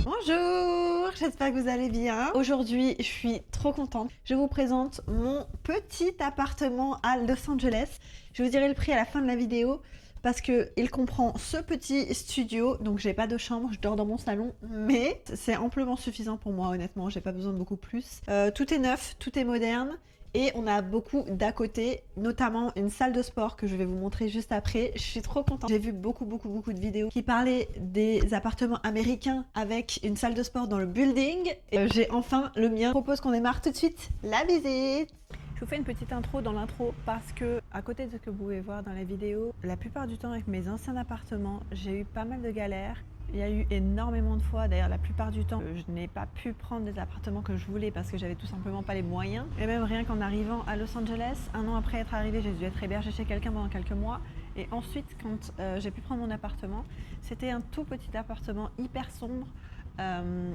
Bonjour, j'espère que vous allez bien. Aujourd'hui, je suis trop contente. Je vous présente mon petit appartement à Los Angeles. Je vous dirai le prix à la fin de la vidéo parce que il comprend ce petit studio. Donc j'ai pas de chambre, je dors dans mon salon, mais c'est amplement suffisant pour moi honnêtement. J'ai pas besoin de beaucoup plus. Tout est neuf, tout est moderne. Et on a beaucoup d'à côté, notamment une salle de sport que je vais vous montrer juste après. Je suis trop contente. J'ai vu beaucoup de vidéos qui parlaient des appartements américains avec une salle de sport dans le building. Et j'ai enfin le mien. Je propose qu'on démarre tout de suite la visite. Je vous fais une petite intro dans l'intro parce que, à côté de ce que vous pouvez voir dans la vidéo, la plupart du temps avec mes anciens appartements, j'ai eu pas mal de galères. Il y a eu énormément de fois, d'ailleurs la plupart du temps, je n'ai pas pu prendre des appartements que je voulais parce que j'avais tout simplement pas les moyens. Et même rien qu'en arrivant à Los Angeles, un an après être arrivée, j'ai dû être hébergée chez quelqu'un pendant quelques mois. Et ensuite, quand j'ai pu prendre mon appartement, c'était un tout petit appartement hyper sombre.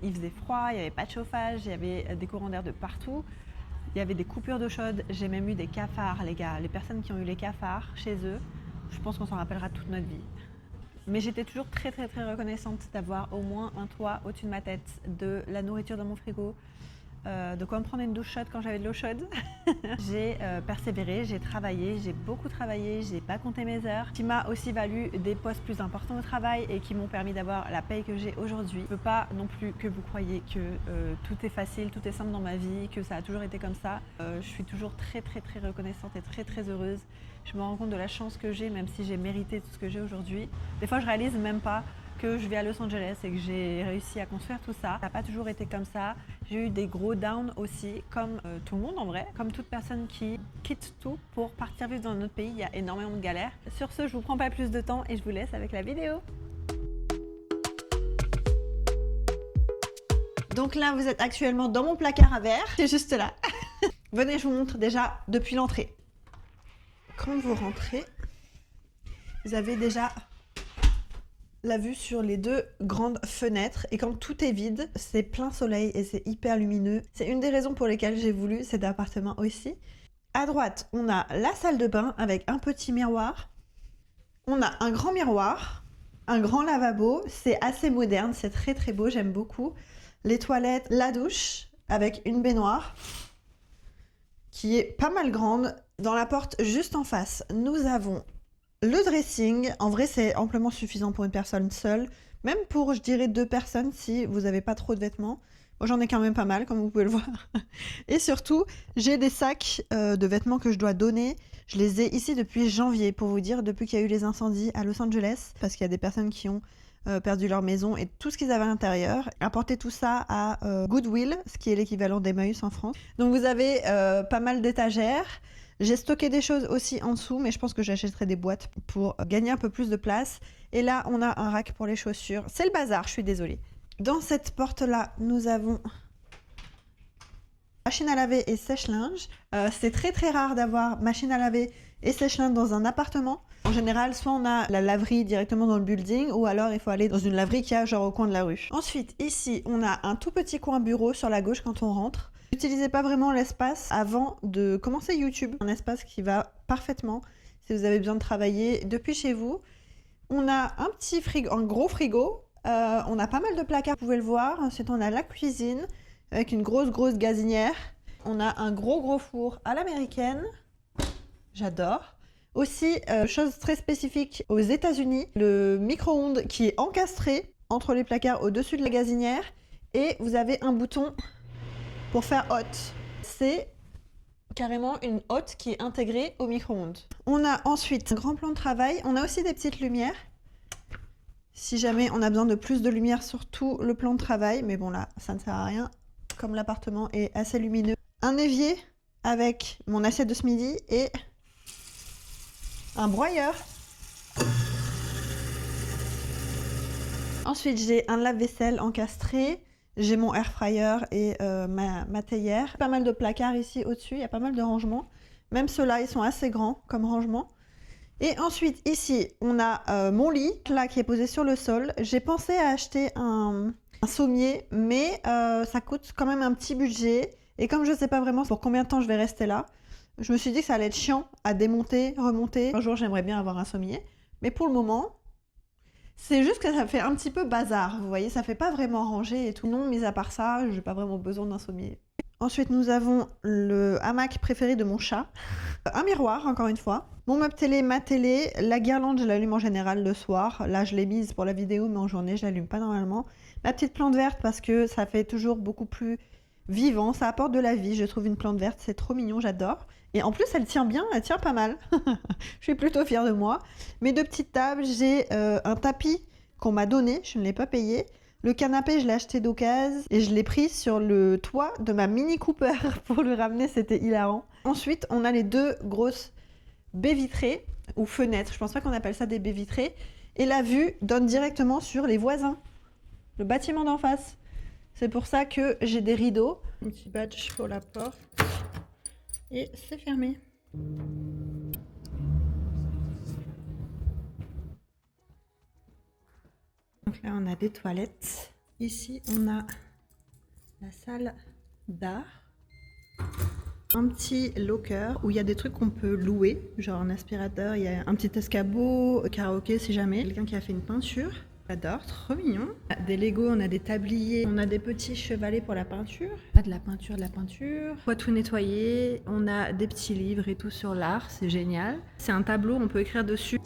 Il faisait froid, il n'y avait pas de chauffage, il y avait des courants d'air de partout. Il y avait des coupures d'eau chaude, j'ai même eu des cafards, les gars. Les personnes qui ont eu les cafards chez eux, je pense qu'on s'en rappellera toute notre vie. Mais j'étais toujours très reconnaissante d'avoir au moins un toit au-dessus de ma tête, de la nourriture dans mon frigo, de quoi me prendre une douche chaude quand j'avais de l'eau chaude. J'ai persévéré, j'ai travaillé, j'ai beaucoup travaillé, j'ai pas compté mes heures, qui m'a aussi valu des postes plus importants au travail et qui m'ont permis d'avoir la paye que j'ai aujourd'hui. Je veux pas non plus que vous croyiez que tout est facile, tout est simple dans ma vie, que ça a toujours été comme ça. Je suis toujours très reconnaissante et très heureuse. Je me rends compte de la chance que j'ai, même si j'ai mérité tout ce que j'ai aujourd'hui. Des fois, je réalise même pas que je vais à Los Angeles et que j'ai réussi à construire tout ça. Ça n'a pas toujours été comme ça. J'ai eu des gros downs aussi, comme tout le monde en vrai. Comme toute personne qui quitte tout pour partir vivre dans un autre pays, il y a énormément de galères. Sur ce, je vous prends pas plus de temps et je vous laisse avec la vidéo. Donc là, vous êtes actuellement dans mon placard à verre. C'est juste là. Venez, je vous montre déjà depuis l'entrée. Quand vous rentrez, vous avez déjà la vue sur les deux grandes fenêtres et quand tout est vide, c'est plein soleil et c'est hyper lumineux. C'est une des raisons pour lesquelles j'ai voulu cet appartement aussi. À droite, on a la salle de bain avec un petit miroir. On a un grand miroir, un grand lavabo. C'est assez moderne, c'est très beau, j'aime beaucoup. Les toilettes, la douche avec une baignoire qui est pas mal grande. Dans la porte juste en face, nous avons le dressing. En vrai, c'est amplement suffisant pour une personne seule. Même pour, je dirais, 2 personnes si vous n'avez pas trop de vêtements. Moi, j'en ai quand même pas mal, comme vous pouvez le voir. Et surtout, j'ai des sacs de vêtements que je dois donner. Je les ai ici depuis janvier, pour vous dire, depuis qu'il y a eu les incendies à Los Angeles. Parce qu'il y a des personnes qui ont perdu leur maison et tout ce qu'ils avaient à l'intérieur. Apporter tout ça à Goodwill, ce qui est l'équivalent d'Emmaüs en France. Donc, vous avez pas mal d'étagères. J'ai stocké des choses aussi en dessous, mais je pense que j'achèterai des boîtes pour gagner un peu plus de place. Et là, on a un rack pour les chaussures. C'est le bazar, je suis désolée. Dans cette porte-là, nous avons machine à laver et sèche-linge. C'est très rare d'avoir machine à laver et sèche-linge dans un appartement. En général, soit on a la laverie directement dans le building, ou alors il faut aller dans une laverie qui a genre au coin de la rue. Ensuite, ici, on a un tout petit coin bureau sur la gauche quand on rentre. N'utilisez pas vraiment l'espace avant de commencer YouTube. Un espace qui va parfaitement si vous avez besoin de travailler depuis chez vous. On a un petit frigo, un gros frigo. On a pas mal de placards, vous pouvez le voir. Ensuite, on a la cuisine avec une grosse gazinière. On a un gros four à l'américaine. J'adore. Aussi, chose très spécifique aux États-Unis, le micro-ondes qui est encastré entre les placards au-dessus de la gazinière. Et vous avez un bouton pour faire hot. C'est carrément une hotte qui est intégrée au micro-ondes. On a ensuite un grand plan de travail. On a aussi des petites lumières. Si jamais on a besoin de plus de lumière sur tout le plan de travail. Mais bon là, ça ne sert à rien. Comme l'appartement est assez lumineux. Un évier avec mon assiette de ce midi et un broyeur. Ensuite, j'ai un lave-vaisselle encastré. J'ai mon air fryer et ma théière. Pas mal de placards ici au-dessus, il y a pas mal de rangements. Même ceux-là, ils sont assez grands comme rangement. Et ensuite, ici, on a mon lit là qui est posé sur le sol. J'ai pensé à acheter un sommier, mais ça coûte quand même un petit budget. Et comme je ne sais pas vraiment pour combien de temps je vais rester là, je me suis dit que ça allait être chiant à démonter, remonter. Un jour, j'aimerais bien avoir un sommier. Mais pour le moment, C'est juste que ça fait un petit peu bazar, vous voyez, ça fait pas vraiment rangé et tout. Non, mis à part ça, j'ai pas vraiment besoin d'un sommier. Ensuite, nous avons le hamac préféré de mon chat. Un miroir, encore une fois. Mon meuble télé, ma télé. La guirlande, je l'allume en général le soir. Là, je l'ai mise pour la vidéo, mais en journée, je l'allume pas normalement. Ma petite plante verte, parce que ça fait toujours beaucoup plus vivant. Ça apporte de la vie. Je trouve une plante verte, c'est trop mignon, j'adore. Et en plus, elle tient bien, elle tient pas mal. Je suis plutôt fière de moi. Mes deux petites tables, j'ai un tapis qu'on m'a donné, je ne l'ai pas payé. Le canapé, je l'ai acheté d'occasion et je l'ai pris sur le toit de ma Mini Cooper pour le ramener, c'était hilarant. Ensuite, on a les deux grosses baies vitrées, ou fenêtres, je pense pas qu'on appelle ça des baies vitrées. Et la vue donne directement sur les voisins, le bâtiment d'en face. C'est pour ça que j'ai des rideaux. Un petit badge pour la porte. Et c'est fermé. Donc là, on a des toilettes. Ici, on a la salle d'art. Un petit locker où il y a des trucs qu'on peut louer, genre un aspirateur, il y a un petit escabeau, karaoké si jamais. Quelqu'un qui a fait une peinture. J'adore, trop mignon. Des Lego, on a des tabliers, on a des petits chevalets pour la peinture. Pas de la peinture, de la peinture. On peut tout nettoyer. On a des petits livres et tout sur l'art, c'est génial. C'est un tableau, on peut écrire dessus.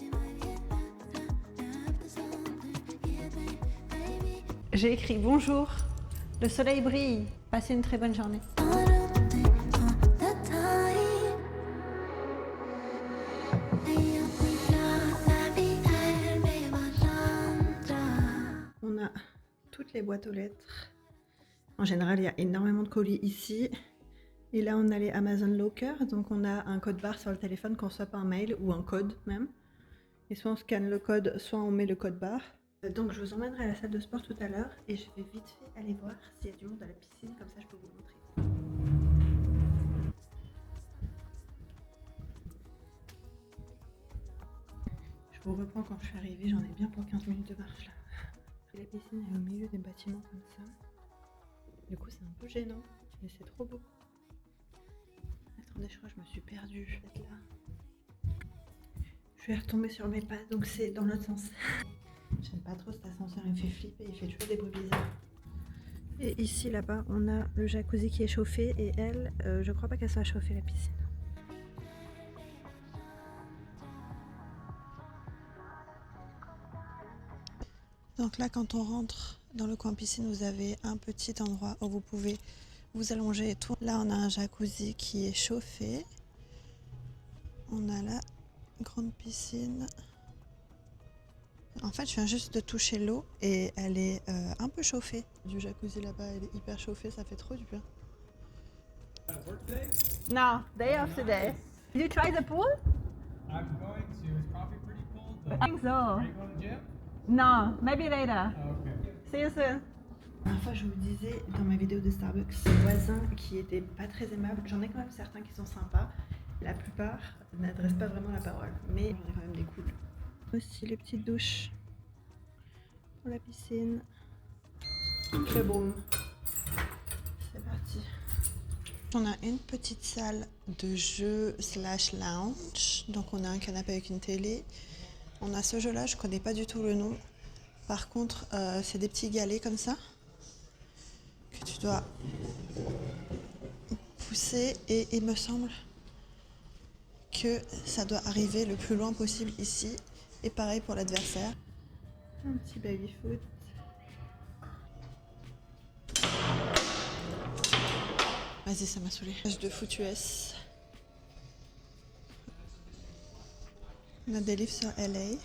J'ai écrit bonjour, le soleil brille, passez une très bonne journée. On a toutes les boîtes aux lettres. En général, il y a énormément de colis ici. Et là, on a les Amazon Locker, donc on a un code barre sur le téléphone qu'on reçoit par mail ou un code même. Et soit on scanne le code, soit on met le code barre. Donc je vous emmènerai à la salle de sport tout à l'heure et je vais vite fait aller voir s'il y a du monde à la piscine, comme ça je peux vous montrer. Je vous reprends quand je suis arrivée, j'en ai bien pour 15 minutes de marche là. La piscine est au milieu des bâtiments comme ça. Du coup c'est un peu gênant, mais c'est trop beau. Attendez, je crois que je me suis perdue. Je vais être là. Je vais retomber sur mes pas, donc c'est dans l'autre sens. J'aime pas trop cet ascenseur, il me fait flipper, il fait toujours des bruits bizarres. Et ici, là-bas, on a le jacuzzi qui est chauffé et elle, je crois pas qu'elle soit chauffée la piscine. Donc là, quand on rentre dans le coin piscine, vous avez un petit endroit où vous pouvez vous allonger et tout. Là, on a un jacuzzi qui est chauffé. On a la grande piscine. En fait, je viens juste de toucher l'eau et elle est un peu chauffée. Du jacuzzi là-bas, elle est hyper chauffée, ça fait trop du bien. No, day off today. Did you try the pool? I'm going to. It's probably pretty cold though. I think so. Are you going to the gym? No, maybe later. Oh, okay. See you soon. La dernière fois, je vous disais dans ma vidéo de Starbucks, ces voisins qui étaient pas très aimables, j'en ai quand même certains qui sont sympas. La plupart n'adressent pas vraiment la parole, mais j'en ai quand même des cools. Aussi les petites douches pour la piscine. Le boom. C'est parti. On a une petite salle de jeu / lounge. Donc on a un canapé avec une télé. On a ce jeu là, je connais pas du tout le nom. Par contre, c'est des petits galets comme ça que tu dois pousser et il me semble que ça doit arriver le plus loin possible ici. Et pareil pour l'adversaire. Un petit baby-foot. Vas-y, ça m'a saoulé. Match de foot US. On a des livres sur LA.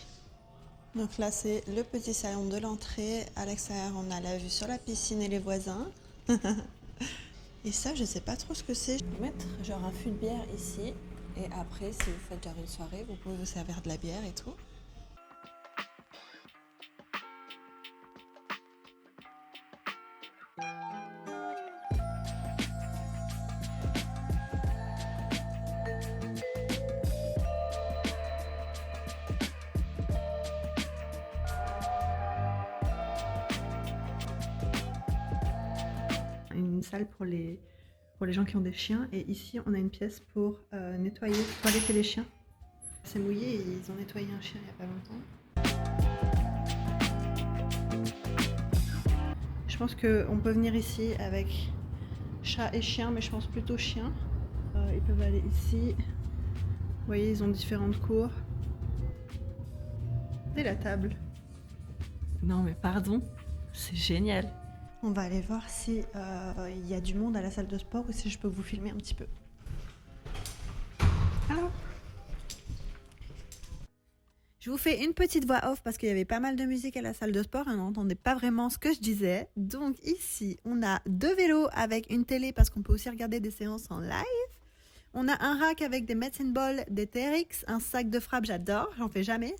Donc là, c'est le petit salon de l'entrée. À l'extérieur, on a la vue sur la piscine et les voisins. Et ça, je sais pas trop ce que c'est. Je vais mettre genre un fût de bière ici. Et après, si vous faites genre une soirée, vous pouvez vous servir de la bière et tout. Une salle pour les gens qui ont des chiens et ici on a une pièce pour nettoyer, toiletter les chiens. C'est mouillé et ils ont nettoyé un chien il n'y a pas longtemps. Je pense qu'on peut venir ici avec chat et chien, mais je pense plutôt chien. Ils peuvent aller ici. Vous voyez, ils ont différentes cours. Et la table. Non mais pardon, c'est génial. On va aller voir si il y a du monde à la salle de sport ou si je peux vous filmer un petit peu. Alors, je vous fais une petite voix off parce qu'il y avait pas mal de musique à la salle de sport et on n'entendait pas vraiment ce que je disais. Donc ici, on a 2 vélos avec une télé parce qu'on peut aussi regarder des séances en live. On a un rack avec des medicine balls, des TRX, un sac de frappe, j'adore, j'en fais jamais.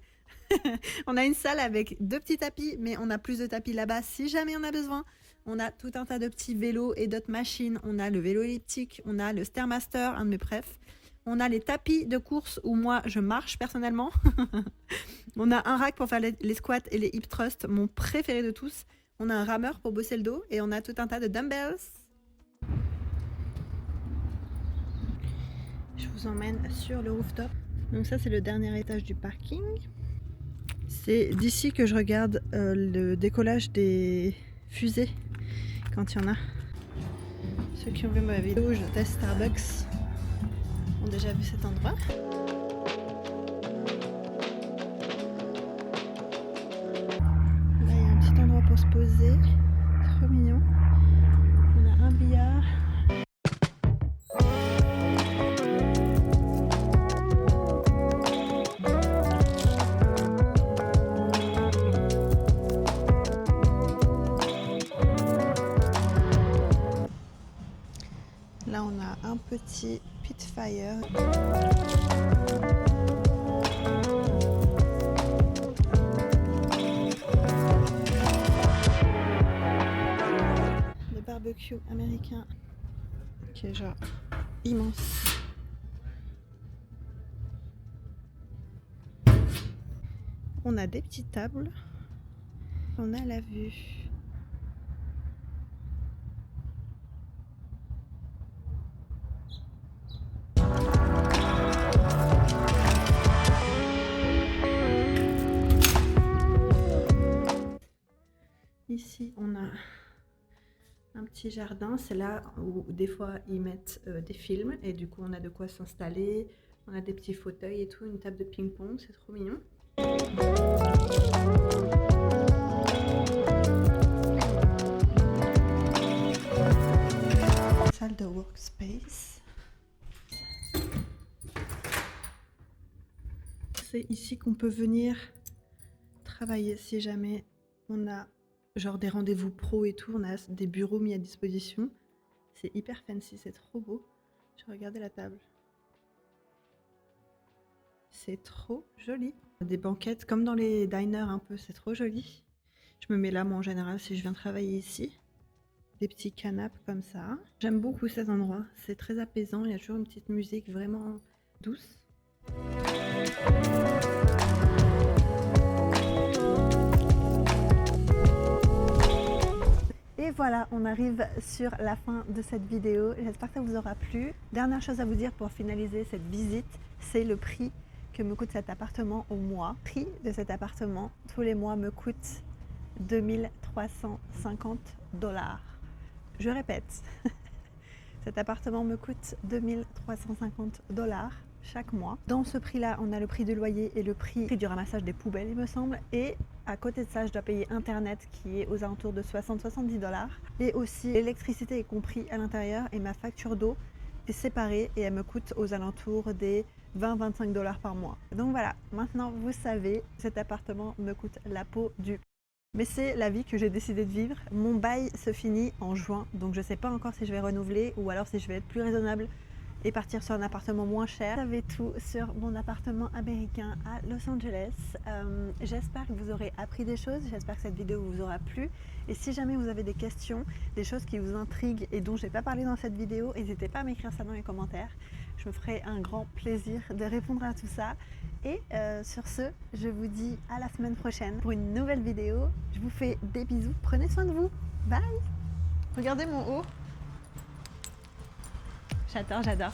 On a une salle avec 2 petits tapis, mais on a plus de tapis là-bas si jamais on a besoin. On a tout un tas de petits vélos et d'autres machines. On a le vélo elliptique, on a le Stairmaster, un de mes préfs. On a les tapis de course où moi je marche personnellement. On a un rack pour faire les squats et les hip thrusts, mon préféré de tous. On a un rameur pour bosser le dos et on a tout un tas de dumbbells. Je vous emmène sur le rooftop. Donc ça c'est le dernier étage du parking. C'est d'ici que je regarde le décollage des fusées quand il y en a. Ceux qui ont vu ma vidéo où je teste Starbucks ont déjà vu cet endroit. Là il y a un petit endroit pour se poser, trop mignon. On a un billard. Là, on a un petit pit fire. Le barbecue américain qui est genre immense. On a des petites tables. On a la vue. Ici, on a un petit jardin. C'est là où des fois ils mettent des films et du coup on a de quoi s'installer. On a des petits fauteuils et tout, une table de ping-pong, c'est trop mignon. Salle de workspace. C'est ici qu'on peut venir travailler si jamais on a genre des rendez-vous pro et tout, on a des bureaux mis à disposition. C'est hyper fancy, c'est trop beau. Je vais regarder la table. C'est trop joli. Des banquettes comme dans les diners un peu, c'est trop joli. Je me mets là moi en général si je viens travailler ici. Des petits canapes comme ça. J'aime beaucoup cet endroit, c'est très apaisant, il y a toujours une petite musique vraiment douce. Et voilà, on arrive sur la fin de cette vidéo. J'espère que ça vous aura plu. Dernière chose à vous dire pour finaliser cette visite, c'est le prix que me coûte cet appartement au mois. Le prix de cet appartement, tous les mois, me coûte 2350 $. Je répète, cet appartement me coûte 2350 $ chaque mois. Dans ce prix-là, on a le prix du loyer et le prix du ramassage des poubelles, il me semble. Et à côté de ça, je dois payer Internet qui est aux alentours de 60-70 $. Et aussi, l'électricité est compris à l'intérieur et ma facture d'eau est séparée et elle me coûte aux alentours des 20-25 $ par mois. Donc voilà, maintenant vous savez, cet appartement me coûte la peau du... Mais c'est la vie que j'ai décidé de vivre. Mon bail se finit en juin, donc je ne sais pas encore si je vais renouveler ou alors si je vais être plus raisonnable et partir sur un appartement moins cher. Vous savez tout sur mon appartement américain à Los Angeles. J'espère que vous aurez appris des choses, j'espère que cette vidéo vous aura plu. Et si jamais vous avez des questions, des choses qui vous intriguent et dont je n'ai pas parlé dans cette vidéo, n'hésitez pas à m'écrire ça dans les commentaires. Je me ferai un grand plaisir de répondre à tout ça. Et sur ce, je vous dis à la semaine prochaine pour une nouvelle vidéo. Je vous fais des bisous, prenez soin de vous. Bye! Regardez mon haut. J'adore, j'adore.